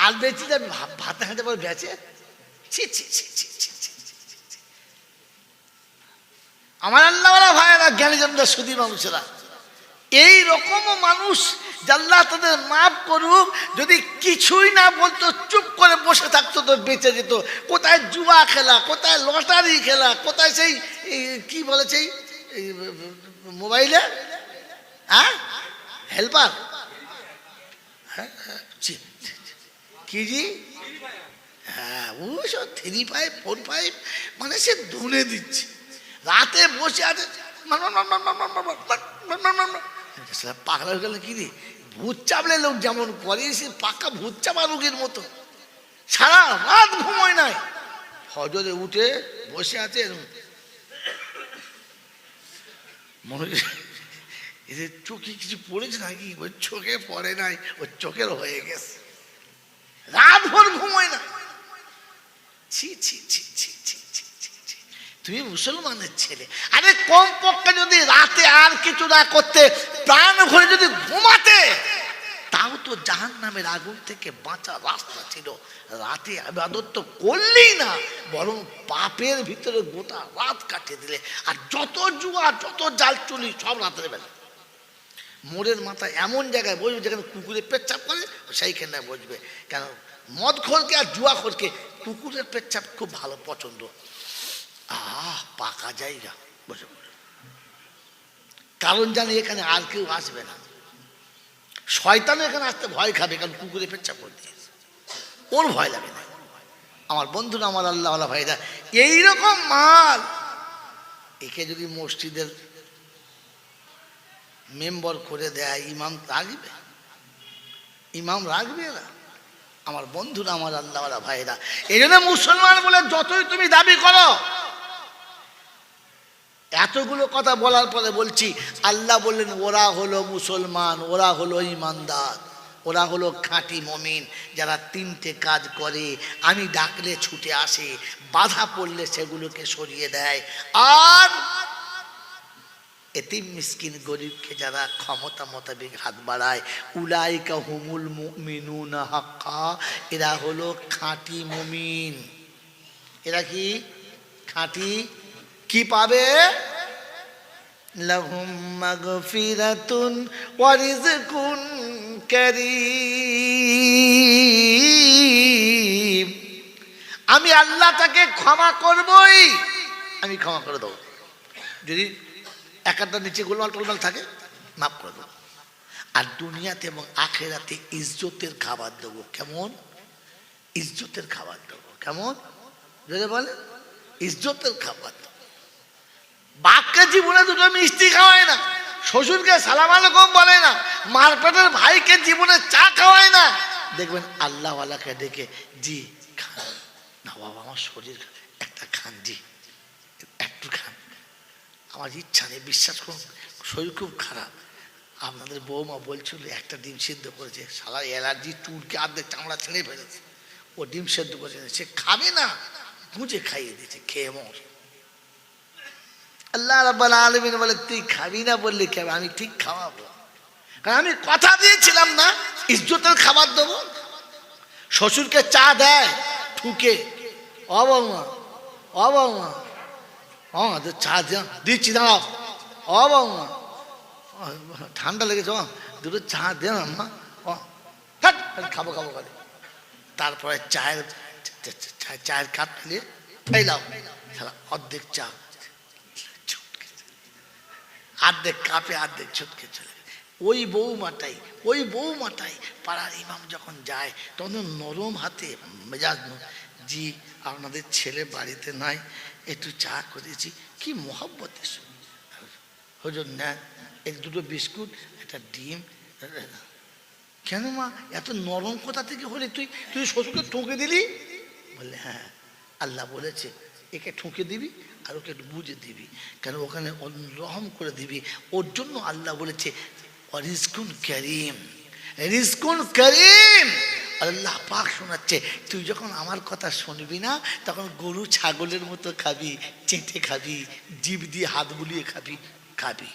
আর বেঁচে যাবে ভাতের হাঁড়িটা পরে বেঁচে। আমার আল্লাহওয়ালা ভাইয়েরা, জ্ঞানীজনরা, সুধী মানুষেরা, এই রকমও মানুষ আল্লাহ তাদের মাফ করুক, যদি কিছুই না বলতো, চুপ করে বসে থাকতো তো বেঁচে যেত। কোথায় জুয়া খেলা, কোথায় লটারি খেলা, কোথায় সেই কি বলেছে মোবাইলে হেল্পার, কি জি, হ্যাঁ ও সব 3, 5, 4, 5 মানে সে ধুনে দিচ্ছে, রাতে বসে আছে পাগলা হয়ে গেল। কি রে ভূত চাপলে লোক যেমন করে, সে পাকা ভূত চাপা রোগের মতো সারা রাত ঘুমোয় নাই, ফজরে উঠে বসে আছে, মনে এদের চোখে কিছু পড়েছে নাকি? ওই চোখে পড়ে নাই, ওর চোখের হয়ে গেছে, রাত ভোর ঘুমোয় না। ছি ছি ছি ছি ছি ছি ছি, তুমি মুসলমানের ছেলে, আরে কমপক্ষে যদি রাতে আর কিছু না করতে, প্রাণ ভরে যদি ঘুমাতে, তাও তো জাহান্নামের আগুন থেকে বাঁচার রাস্তা ছিল। রাতে ইবাদত তো করলেই না, বরং পাপের ভিতরে গোটা রাত কাটিয়ে দিলে। আর যত জুয়া, যত জাল চুলি, সব রাতের বেলা। মোড়ের মাথায় এমন জায়গায় বসবে যেখানে কুকুরের পেচ্ছাপ করে, সেইখানে বসবে। কেন? মদ খোরকে আর জুয়া খোরকে কুকুরের পেচ্ছাপ খুব ভালো পছন্দ। পাকা জায়গা, বসে বসে। কারণ জানি এখানে আর কেউ আসবে না। শয়তানও এখানে আসতে ভয় খাবে, কারণ কুকুরে পেচ্ছাপ করে দিয়েছে, ওর ভয় লাগে না। আমার বন্ধুরা, আমার আল্লাহওয়ালা ভাইরা, এইরকম মাল, একে যদি মসজিদের মেম্বার করে দেয়, ইমাম রাখবে? ইমাম রাখবে না। আমার বন্ধুরা, আমার আল্লাহওয়ালা ভাইরা, এই জন্য মুসলমান বলে যতই তুমি দাবি করো, এতগুলো কথা বলার পরে বলছি, আল্লাহ বললেন ওরা হলো মুসলমান, ওরা হলো ইমানদার, ওরা হলো খাঁটি মুমিন, যারা তিনটে কাজ করে, আমি ডাকলে ছুটে আসে, বাধা পড়লে সেগুলোকে সরিয়ে দেয়, আর এতিম মিসকিন গরিবকে যারা ক্ষমতা মোতাবেক হাত বাড়ায়, উলাইকা হুমুল মুমিনুনা হাক্কা, এরা হলো খাঁটি মুমিন। এরা কি খাঁটি? কি পাবে? লাহুম মাগফিরাতুন ওয়া রিজকুন কারীম। আমি আল্লাহ তাকে ক্ষমা করবই, আমি ক্ষমা করে দেবো। যদি একটা নিচে গোলমাল টোলমাল থাকে, মাফ করে দেবো। আর দুনিয়াতে এবং আখেরাতে ইজ্জতের খাবার দেবো। কেমন? ইজ্জতের খাবার দেবো। কেমন? যদি বলে ইজ্জতের খাবার দেবো। বাপকে জীবনে দুটো মিষ্টি খাওয়ায় না, শ্বশুরকে সালাম আলাইকুম বলে না, মারপেটের ভাইকে জীবনে চা খাওয়ায় না। দেখবেন আল্লাহওয়ালাকে ডেকে, জি খান না বাবা, আমার শরীর, একটা খান, জি একটু খান, আমার ইচ্ছা নেই, বিশ্বাস করুন শরীর খুব খারাপ। আপনাদের বৌমা বলছিল একটা ডিম সিদ্ধ করেছে, সারা অ্যালার্জি চুলকে আর্ধেক চামড়া ছেড়ে ফেলেছে, ও ডিম সিদ্ধ করেছে, সে খাবে না, গুঁজে খাইয়ে দিয়েছে, খেয়ে মর। আল্লাহ রাব্বুল আলামিন বলে, তুই খাবি না বললি কি হবে? আমি ঠিক খাওয়াবো, কারণ আমি কথা দিয়েছিলাম না, ইজ্জতের খাবার দেবো। শ্বশুরকে চা দেয় ঠুকে, ও বৌমা, ও বৌমা, চা দিচ্ছি, দাঁড়াও, ও বৌমা, ঠান্ডা লেগেছে, দুটো চা দে না মা, খাবো খাবো করে। তারপরে চায়ের কাপ ফেলে ফেলাও, অর্ধেক চা, অর্ধেক কাপে অর্ধেক ছুটকে চলে। ওই বৌমাটাই পাড়ার ইমাম যখন যায়, তখন নরম হাতে মেজাজ, জি আপনাদের ছেলে বাড়িতে নাই, একটু চা করেছি, কি মহব্বতের সঙ্গে। হুজুর নেন, এক দুটো বিস্কুট, একটা ডিম। কেন মা এত নরম কোথা থেকে হলে? তুই শ্বশুরকে ঠুকে দিলি? বললে হ্যাঁ, আল্লাহ বলেছে একে ঠুকে দিবি আর ওকে একটু বুঝে দিবি, কেন ওখানে রহম করে দিবি। ওর জন্য আল্লাহ বলেছে রিজকুন কারীম, রিজকুন কারীম। আল্লাহ পাক শোনাচ্ছে, তুই যখন আমার কথা শুনবি না, তখন গরু ছাগলের মতো খাবি, চেটে খাবি, জিভ দিয়ে হাত বুলিয়ে খাবি।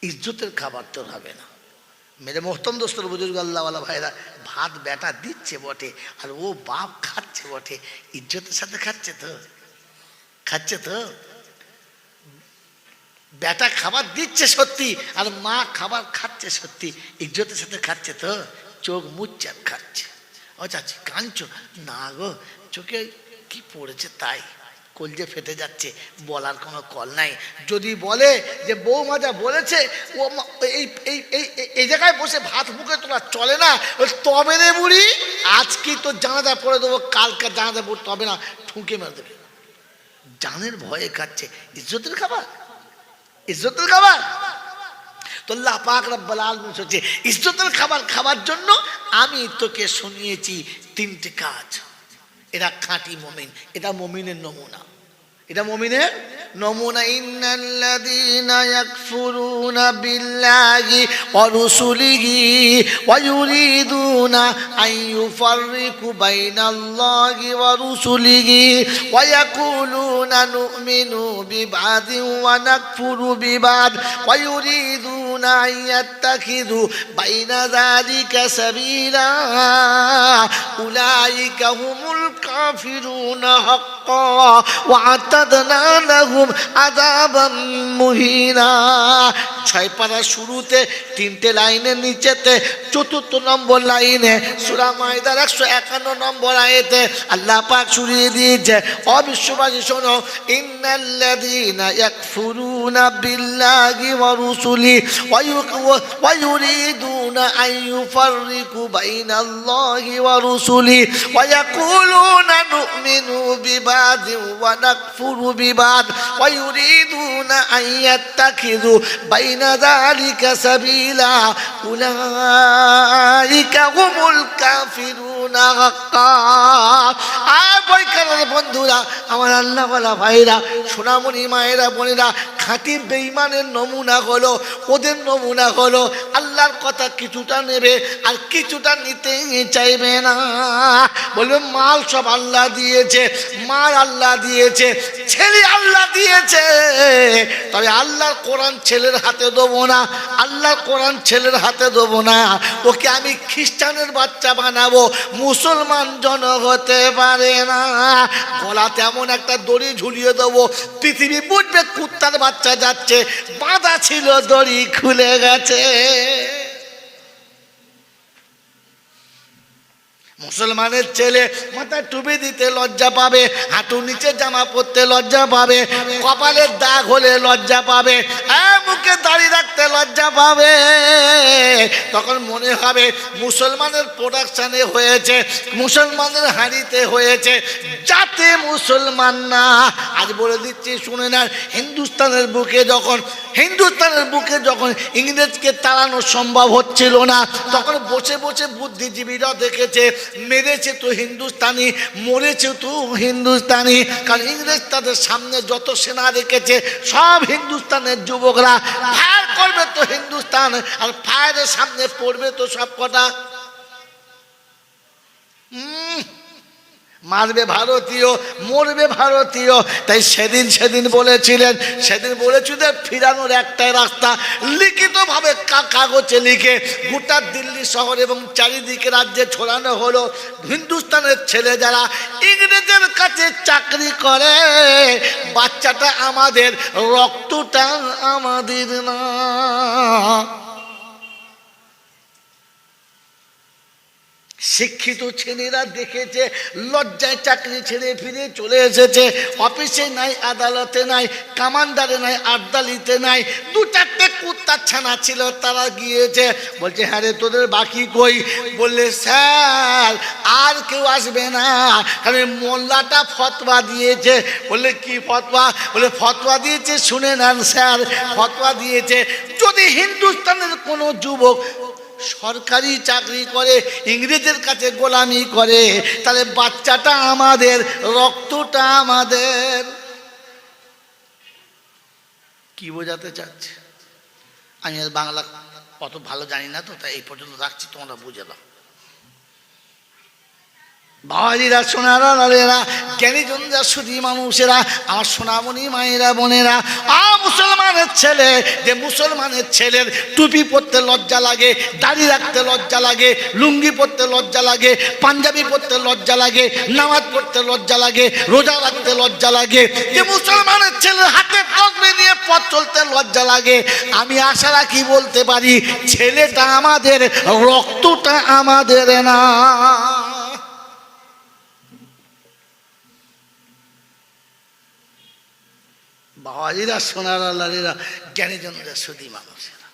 ইজ্জতের খাবার তোর হবে না। মেরে মোহতম দোস্তর বুজুর্গ আল্লাহওয়ালা ভাইরা, ভাত বেটা দিচ্ছে বটে, আর ও বাপ খাচ্ছে বটে, ইজ্জতের সাথে খাচ্ছে তো। বেটা খাবার দিচ্ছে সত্যি, আর মা খাবার খাচ্ছে সত্যি, ইজ্জতের সাথে খাচ্ছে তো। চোখ মুচ্চার খাচ্ছে। ও চাচি কাঁদছো না গো, চোখে কি পড়েছে তাই, কলজে ফেটে যাচ্ছে, বলার কোনো কল নাই। যদি বলে যে বৌমা যা বলেছে, ও এই জায়গায় বসে ভাত মুখে তোলা চলে না, তবে রে বুড়ি, আজকে তো জানাজা পড়ে দেবো, কালকে জানাজা পড়তে হবে না, ঠুকে মেরে দেবে। জানের ভয়ে খাচ্ছে, ইজ্জতের খাবার তো আল্লাহ পাক রব্বুল আলামিন বলছে, ইজ্জতের খাবার খাবার জন্য আমি তোকে শুনিয়েছি তিনটে কাজ। এরা খাঁটি মুমিন, এটা মুমিনের নমুনা। এটা মুমিনের নমুনা। ইন্নাল্লাযীনা ইয়াকফুরুনা বিল্লাহি ওয়া রুসুলিহি ওয়া ইউরিদুনা আন ইউফাররিকু বাইনাল্লাহি ওয়া রুসুলিহি ওয়া ইয়াকুলুনা নু'মিনু বিবাদিন ওয়া নাকফুরু বিবাদ ওয়া ইউরিদুনা আন ইয়াত্তাখিযু বাইনা যালিকা সাবিলা উলাইকা হুমুল কাফিরুনা হাক্কান ওয়া আতাদনা লাহুম আযাবাম মুহিনা। 6 পারা শুরুতে 3টে লাইনের নিচেতে 4th নম্বর লাইনে সূরা মাইদার 151 নম্বর আয়াতে আল্লাহ পাক শুনিয়ে দিয়েছে, অবিশ্ববাসী শোনো, ইন্নাল্লাযীনা ইয়াকফুরুনা বিল্লাহি ওয়া রুসুলিহি ওয়া ইউরিদুনা আন ইউফাররিকু বাইনাল্লাহি ওয়া রুসুলিহি ওয়া ইয়াকুলুনা নু'মিনু বিবাদিন ওয়া নাকফুরু বিবাদ ওয়া ইউরিদুনা আন ইয়াত্তাখিযু বাইনা যালিকা সাবিলা উলাইকা হুমুল কাফিরুনা হাক্কান। আর বৈকালের বন্ধুরা, আমার আল্লাহওয়ালা ভাইরা, সোনামণি মায়েরা, বোনেরা, খাঁটি বেঈমানের নমুনা হলো, ওদের নমুনা হলো আল্লাহর কথা কিছুটা নেবে আর কিছুটা নিতে চাইবে না। বলবে মাল সব আল্লাহ দিয়েছে, মাল আল্লাহ দিয়েছে, ছেলে আল্লাহ দিয়েছে, তবে আল্লাহর কোরআন ছেলের হাতে দেবো না, আল্লাহর কোরআন ছেলের হাতে দেবো না, ওকে আমি খ্রিস্টানের বাচ্চা বানাবো, মুসলমান জন হতে পারে না। গলাতে এমন একটা দড়ি ঝুলিয়ে দেবো, পৃথিবী বুঝবে কুত্তার বাচ্চা যাচ্ছে, বাঁধা ছিল দড়ি খুলে গেছে। মুসলমানের ছেলে মাথায় টুপি দিতে লজ্জা পাবে, হাঁটুর নিচে জামা পরতে লজ্জা পাবে, কপালের দাগ হলে লজ্জা পাবে, মুখে দাড়ি রাখতে লজ্জা পাবে। তখন মনে হবে মুসলমানের প্রোডাকশানে হয়েছে, মুসলমানের হাঁড়িতে হয়েছে, যাতে মুসলমান না। আজ বলে দিচ্ছি শুনে না, হিন্দুস্তানের বুকে যখন ইংরেজকে তাড়ানো সম্ভব হচ্ছিল না, তখন বসে বসে বুদ্ধিজীবীরা দেখেছে মেরেছে তো হিন্দুস্তানি, মরেছে তো হিন্দুস্তানি। কারণ ইংরেজ তাদের সামনে যত সেনা রেখেছে সব হিন্দুস্তানের যুবকরা ফায়ার করবে তো হিন্দুস্তান, আর ফায়ারের সামনে পড়বে তো সব কটা মারবে ভারতীয়, মরবে ভারতীয়। তাই সেদিন বলেছিলেন ফিরানোর একটাই রাস্তা, লিখিতভাবে কাগজে লিখে গোটা দিল্লি শহর এবং চারিদিকে রাজ্যে ছড়ানো হলো, হিন্দুস্তানের ছেলে যারা ইংরেজের কাছে চাকরি করে, বাচ্চাটা আমাদের, রক্তটা আমাদের না। শিক্ষিত ছেলেরা দেখেছে, লজ্জায় চাকরি ছেড়ে ফিরে চলে এসেছে, অফিসে নাই, আদালতে নাই, কামান্ডারে নাই, আড্ডালিতে নাই, 2-4টে কুত্তার ছানা ছিল, তারা গিয়েছে। বলছে হ্যাঁ রে, তোদের বাকি কই? বললে স্যার আর কেউ আসবে না, কারণ মোল্লাটা ফতোয়া দিয়েছে। বললে কি ফতোয়া? বলে ফতোয়া দিয়েছে, শুনে নেন স্যার, ফতোয়া দিয়েছে যদি হিন্দুস্তানের কোনো যুবক সরকারি চাকরি করে, ইংরেজের কাছে গোলামি করে, তাহলে বাচ্চাটা আমাদের, রক্তটা আমাদের। কি বোঝাতে চাচ্ছে? আমি বাংলা অত ভালো জানি না তো, তাই এই পর্যন্ত রাখছি, তোমরা বুঝে দাও। বাবাজিরা, সোনারা, লালেরা, জ্ঞানীজনরা, সুধী মানুষেরা, আমার সোনামণি মায়েরা, বোনেরা, মুসলমানের ছেলে, যে মুসলমানের ছেলের টুপি পরতে লজ্জা লাগে, দাড়ি রাখতে লজ্জা লাগে, লুঙ্গি পরতে লজ্জা লাগে, পাঞ্জাবি পরতে লজ্জা লাগে, নামাজ পড়তে লজ্জা লাগে, রোজা রাখতে লজ্জা লাগে, যে মুসলমানের ছেলের হাতে তসবিহ নিয়ে পথ চলতে লজ্জা লাগে, আমি আশা রাখি বলতে পারি ছেলেটা আমাদের, রক্তটা আমাদের না। বাবাজিরা, সোনারা, লালেরা, জ্ঞানীজনরা, সুধী মানুষেরা,